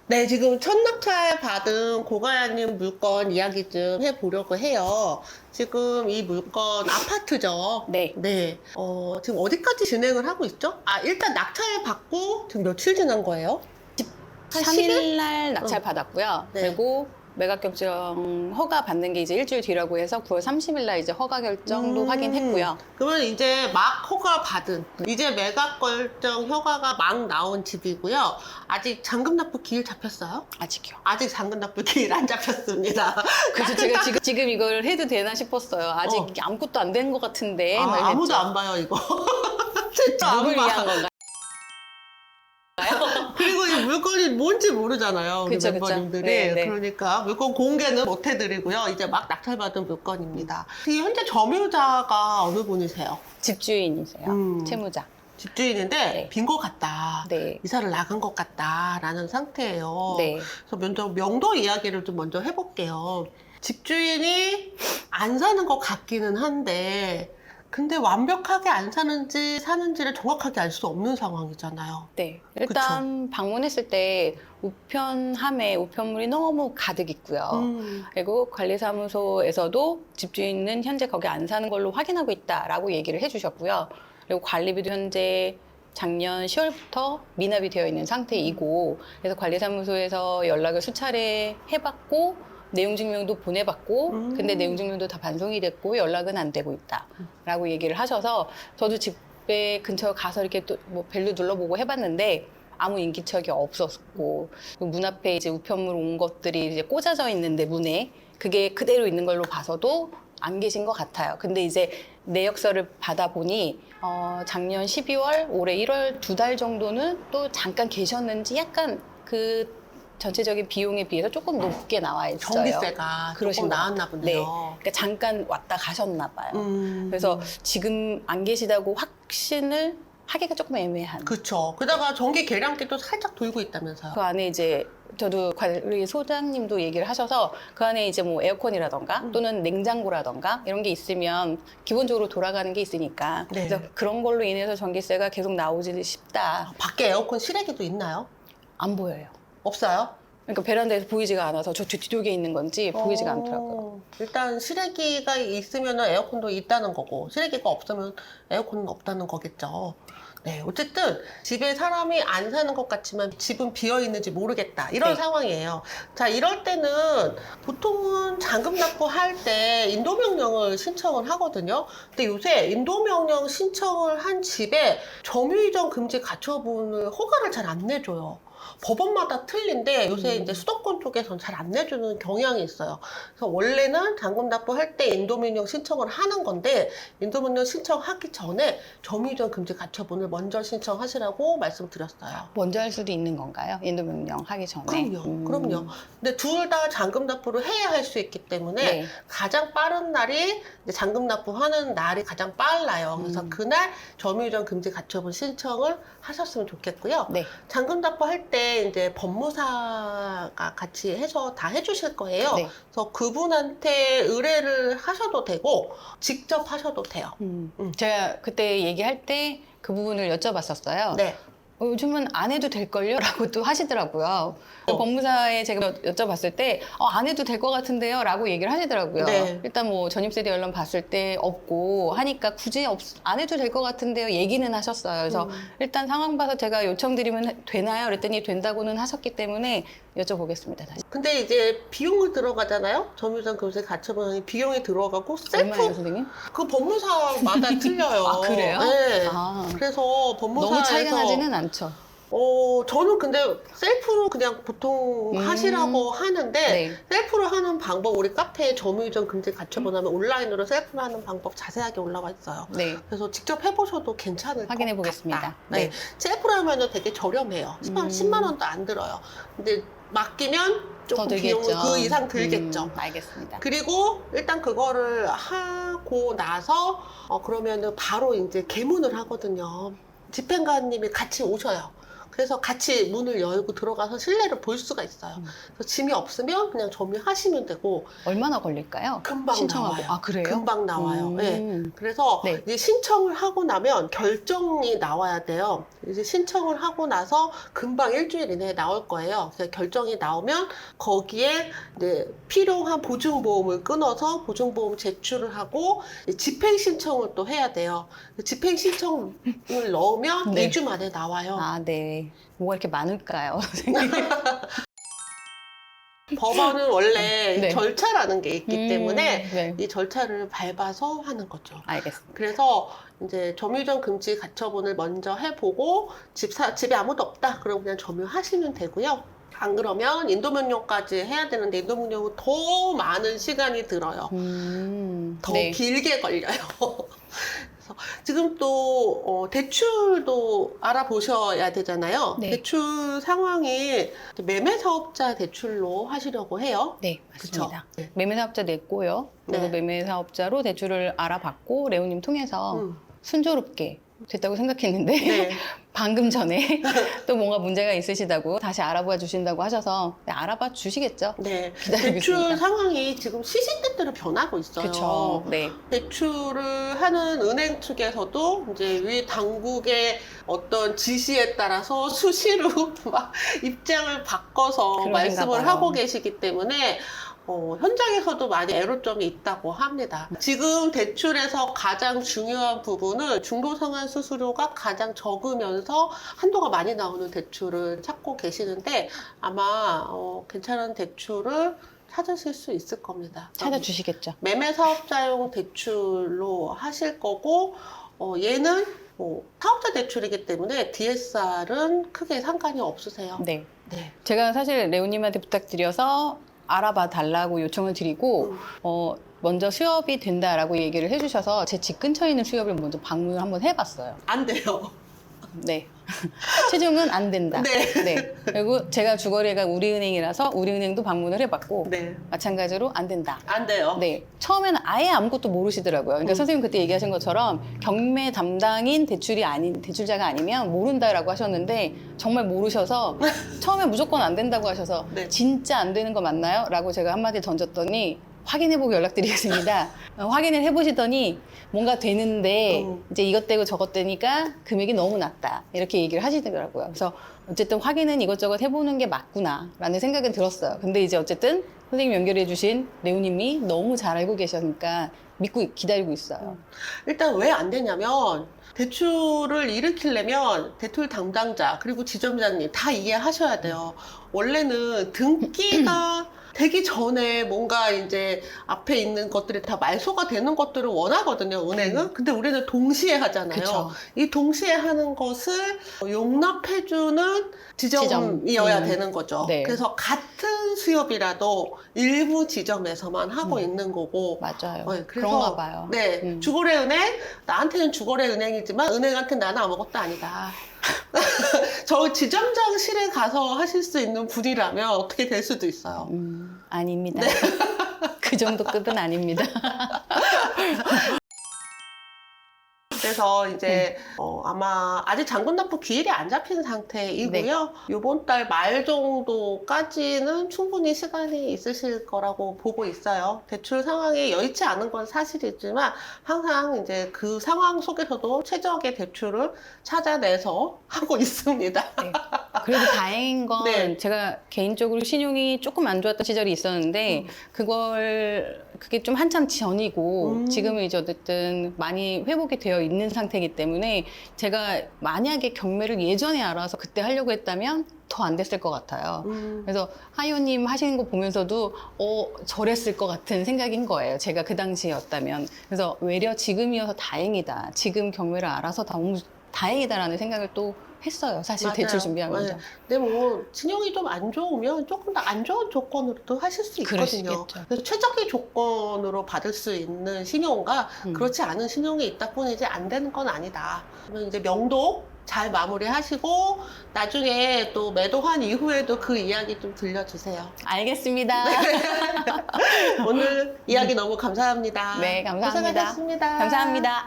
네, 지금 첫 낙찰 받은 고가야님 물건 이야기 좀 해보려고 해요. 지금 이 물건 아파트죠? 네. 네. 지금 어디까지 진행을 하고 있죠? 일단 낙찰 받고 지금 며칠 지난 거예요? 한 10일? 3일 날 낙찰 받았고요. 네. 그리고 매각 결정 허가 받는 게 이제 일주일 뒤라고 해서 9월 30일 날 이제 허가 결정도 확인했고요. 그러면 이제 막 허가 받은, 이제 매각 결정 허가가 막 나온 집이고요. 아직 잔금 납부 기일 잡혔어요? 아직요. 아직 잔금 납부 기일 안 잡혔습니다. 그래서 제가 지금 이걸 해도 되나 싶었어요. 아직 아무것도 안 된 것 같은데. 막 이랬죠. 아무도 안 봐요, 이거. 진짜 안 누굴 봐. 위한 건가요? 그리고 이 물건이 뭔지 모르잖아요, 우리 그쵸, 멤버님들이. 네, 네. 그러니까 물건 공개는 못 해드리고요. 이제 막 낙찰받은 물건입니다. 이 현재 점유자가 어느 분이세요? 집주인이세요. 채무자. 집주인인데 네. 빈 것 같다. 네. 이사를 나간 것 같다라는 상태예요. 네. 그래서 먼저 명도 이야기를 좀 먼저 해볼게요. 집주인이 안 사는 것 같기는 한데 근데 완벽하게 안 사는지 사는지를 정확하게 알 수 없는 상황이잖아요. 네. 일단 방문했을 때 우편함에 우편물이 너무 가득 있고요. 그리고 관리사무소에서도 집주인은 현재 거기 안 사는 걸로 확인하고 있다라고 얘기를 해주셨고요. 그리고 관리비도 현재 작년 10월부터 미납이 되어 있는 상태이고, 그래서 관리사무소에서 연락을 수차례 해봤고 내용증명도 보내봤고 근데 내용증명도 다 반송이 됐고 연락은 안 되고 있다라고 얘기를 하셔서 저도 집에 근처 가서 이렇게 또 뭐 벨도 눌러보고 해봤는데 아무 인기척이 없었고 문 앞에 이제 우편물 온 것들이 이제 꽂아져 있는데 문에 그게 그대로 있는 걸로 봐서도 안 계신 것 같아요. 근데 이제 내역서를 받아보니 작년 12월, 올해 1월 2달 정도는 또 잠깐 계셨는지 약간 그 전체적인 비용에 비해서 조금 높게 나와 있어요. 전기세가 그러신 조금 것 나왔나 같아요. 보네요. 네. 그러니까 잠깐 왔다 가셨나 봐요. 음. 그래서 지금 안 계시다고 확신을 하기가 조금 애매한. 그쵸. 게다가 전기 계량기도 살짝 돌고 있다면서요. 그 안에 이제 저도 관리 소장님도 얘기를 하셔서 그 안에 이제 뭐 에어컨이라던가 또는 냉장고라던가 이런 게 있으면 기본적으로 돌아가는 게 있으니까 네. 그래서 그런 걸로 인해서 전기세가 계속 나오지 싶다. 밖에 에어컨 실외기도 있나요? 안 보여요. 없어요? 그러니까 베란다에서 보이지가 않아서 저 뒤쪽에 있는 건지 보이지가 않더라고요. 일단 실외기가 있으면 에어컨도 있다는 거고 실외기가 없으면 에어컨은 없다는 거겠죠. 네, 어쨌든 집에 사람이 안 사는 것 같지만 집은 비어 있는지 모르겠다 이런 네. 상황이에요. 자, 이럴 때는 보통은 잔금 납부할 때 인도명령을 신청을 하거든요. 근데 요새 인도명령 신청을 한 집에 점유이전 금지 가처분을 허가를 잘 안 내줘요. 법원마다 틀린데 요새 이제 수도권 쪽에서는 잘 안 내주는 경향이 있어요. 그래서 원래는 잔금 납부할 때 인도명령 신청을 하는 건데 인도명령 신청하기 전에 점유이전 금지 가처분을 먼저 신청하시라고 말씀드렸어요. 먼저 할 수도 있는 건가요? 인도명령 하기 전에? 그럼요. 근데 둘 다 잔금 납부를 해야 할 수 있기 때문에 네. 가장 빠른 날이 이제 잔금 납부하는 날이 가장 빨라요. 그래서 그날 점유이전 금지 가처분 신청을 하셨으면 좋겠고요. 네. 잔금 납부할 때 이제 법무사가 같이 해서 다 해주실 거예요. 네. 그래서 그분한테 의뢰를 하셔도 되고 직접 하셔도 돼요. 제가 그때 얘기할 때 그 부분을 여쭤봤었어요. 네. 요즘은 안 해도 될걸요? 라고 또 하시더라고요. 법무사에 제가 여쭤봤을 때 안 해도 될 것 같은데요? 라고 얘기를 하시더라고요. 네. 일단 뭐 전입세대 연령 봤을 때 없고 하니까 굳이 안 해도 될 것 같은데요? 얘기는 하셨어요. 그래서 일단 상황 봐서 제가 요청드리면 되나요? 그랬더니 된다고는 하셨기 때문에 여쭤보겠습니다. 다시. 근데 이제 비용이 들어가잖아요. 점유이전 금지 가처분이 비용이 들어가고 얼마예요, 셀프 선생님? 그 법무사마다 틀려요. 아, 그래요? 네. 아. 그래서 법무사에서 너무 차이가 나지는 않죠. 저는 근데 셀프로 그냥 보통 하시라고 하는데 네. 셀프로 하는 방법 우리 카페에 점유이전 금지 가처분 하면 온라인으로 셀프로 하는 방법 자세하게 올라와 있어요. 네. 그래서 직접 해보셔도 괜찮을 확인해 것 보겠습니다. 같다. 네. 네. 셀프로 하면 되게 저렴해요. 10만 원도 안 들어요. 근데 맡기면 조금 더 비용이 들겠죠. 그 이상 들겠죠. 알겠습니다. 그리고 일단 그거를 하고 나서 그러면은 바로 이제 개문을 하거든요. 집행관님이 같이 오셔요. 그래서 같이 문을 열고 들어가서 실내를 볼 수가 있어요. 그래서 짐이 없으면 그냥 점유하시면 되고 얼마나 걸릴까요? 금방 신청하고. 나와요. 아, 그래요? 금방 나와요. 음. 네. 그래서 네. 이제 신청을 하고 나면 결정이 나와야 돼요. 이제 신청을 하고 나서 금방 일주일 이내에 나올 거예요. 그래서 결정이 나오면 거기에 이제 필요한 보증보험을 끊어서 보증보험 제출을 하고 집행 신청을 또 해야 돼요. 집행 신청을 넣으면 네. 2주 만에 나와요. 아, 네. 뭐가 이렇게 많을까요? 법원은 원래 네. 절차라는 게 있기 때문에 네. 이 절차를 밟아서 하는 거죠. 알겠습니다. 그래서 이제 점유이전 금지 가처분을 먼저 해보고 집에 아무도 없다. 그럼 그냥 점유하시면 되고요. 안 그러면 인도명령까지 해야 되는데 인도명령은 더 많은 시간이 들어요. 더 네. 길게 걸려요. 그래서 지금 또 대출도 알아보셔야 되잖아요. 네. 대출 상황이 매매사업자 대출로 하시려고 해요. 네, 맞습니다. 그쵸? 네. 매매사업자 냈고요. 그리고 네. 매매사업자로 대출을 알아봤고 레오님 통해서 순조롭게 됐다고 생각했는데 네. 방금 전에 또 뭔가 문제가 있으시다고 다시 알아봐 주신다고 하셔서 네, 알아봐 주시겠죠? 네. 기다리고 대출 있습니다. 상황이 지금 시시때때로 변하고 있어요. 그렇죠. 네. 대출을 하는 은행 측에서도 이제 위 당국의 어떤 지시에 따라서 수시로 막 입장을 바꿔서 그러신가 말씀을 봐요. 하고 계시기 때문에 현장에서도 많이 애로점이 있다고 합니다. 지금 대출에서 가장 중요한 부분은 중도상환 수수료가 가장 적으면서 한도가 많이 나오는 대출을 찾고 계시는데 아마 괜찮은 대출을 찾으실 수 있을 겁니다. 찾아주시겠죠? 매매사업자용 대출로 하실 거고 얘는 사업자 대출이기 때문에 DSR은 크게 상관이 없으세요. 네. 네. 제가 사실 레오님한테 부탁드려서 알아봐 달라고 요청을 드리고 먼저 수협이 된다라고 얘기를 해주셔서 제 집 근처에 있는 수협을 먼저 방문을 한번 해봤어요. 안 돼요. 네. 최종은 안 된다. 네. 그리고 제가 주거리가 우리은행이라서 우리은행도 방문을 해봤고 네. 마찬가지로 안 된다. 안 돼요. 네. 처음에는 아예 아무것도 모르시더라고요. 그러니까 선생님 그때 얘기하신 것처럼 경매 담당인 대출자가 아니면 모른다라고 하셨는데 정말 모르셔서 처음에 무조건 안 된다고 하셔서 네. 진짜 안 되는 거 맞나요? 라고 제가 한마디 던졌더니 확인해보고 연락드리겠습니다. 확인을 해보시더니 뭔가 되는데 이제 이것 떼고 저것 떼니까 금액이 너무 낮다. 이렇게 얘기를 하시더라고요. 그래서 어쨌든 확인은 이것저것 해보는 게 맞구나 라는 생각은 들었어요. 근데 이제 어쨌든 선생님 연결해 주신 레오님이 너무 잘 알고 계시니까 믿고 기다리고 있어요. 일단 왜 안 되냐면 대출을 일으키려면 대출 담당자 그리고 지점장님 다 이해하셔야 돼요. 원래는 등기가 되기 전에 뭔가 이제 앞에 있는 것들이 다 말소가 되는 것들을 원하거든요, 은행은. 근데 우리는 동시에 하잖아요. 그쵸. 이 동시에 하는 것을 용납해주는 지점이어야 되는 거죠. 네. 그래서 같은 수협이라도 일부 지점에서만 하고 있는 거고. 맞아요. 네, 그런가 봐요. 네, 주거래 은행, 나한테는 주거래 은행이지만 은행한테는 나는 아무것도 아니다. 저 지점장실에 가서 하실 수 있는 분이라면 어떻게 될 수도 있어요. 아닙니다. 그 정도 급은 아닙니다. 그래서 이제 아마 아직 잔금 납부 기일이 안 잡힌 상태이고요. 이번 달 말 정도까지는 충분히 시간이 있으실 거라고 보고 있어요. 대출 상황이 여의치 않은 건 사실이지만 항상 이제 그 상황 속에서도 최적의 대출을 찾아내서 하고 있습니다. 네. 그래도 다행인 건 네. 제가 개인적으로 신용이 조금 안 좋았던 시절이 있었는데 그게 좀 한참 전이고 지금은 이제 어쨌든 많이 회복이 되어 있는 상태이기 때문에 제가 만약에 경매를 예전에 알아서 그때 하려고 했다면 더 안 됐을 것 같아요. 그래서 하이오님 하시는 거 보면서도 저랬을 것 같은 생각인 거예요. 제가 그 당시였다면. 그래서 외려 지금이어서 다행이다. 지금 경매를 알아서 너무 다행이다라는 생각을 또 했어요. 사실 맞아요. 대출 준비하면서. 네. 근데 뭐 신용이 좀 안 좋으면 조금 더 안 좋은 조건으로도 하실 수 있거든요. 그러시겠죠. 그래서 최적의 조건으로 받을 수 있는 신용과 그렇지 않은 신용이 있다 뿐이지 안 되는 건 아니다. 그러면 이제 명도 잘 마무리하시고 나중에 또 매도한 이후에도 그 이야기 좀 들려주세요. 알겠습니다. 오늘 이야기 너무 감사합니다. 네, 감사합니다. 고생하셨습니다. 감사합니다.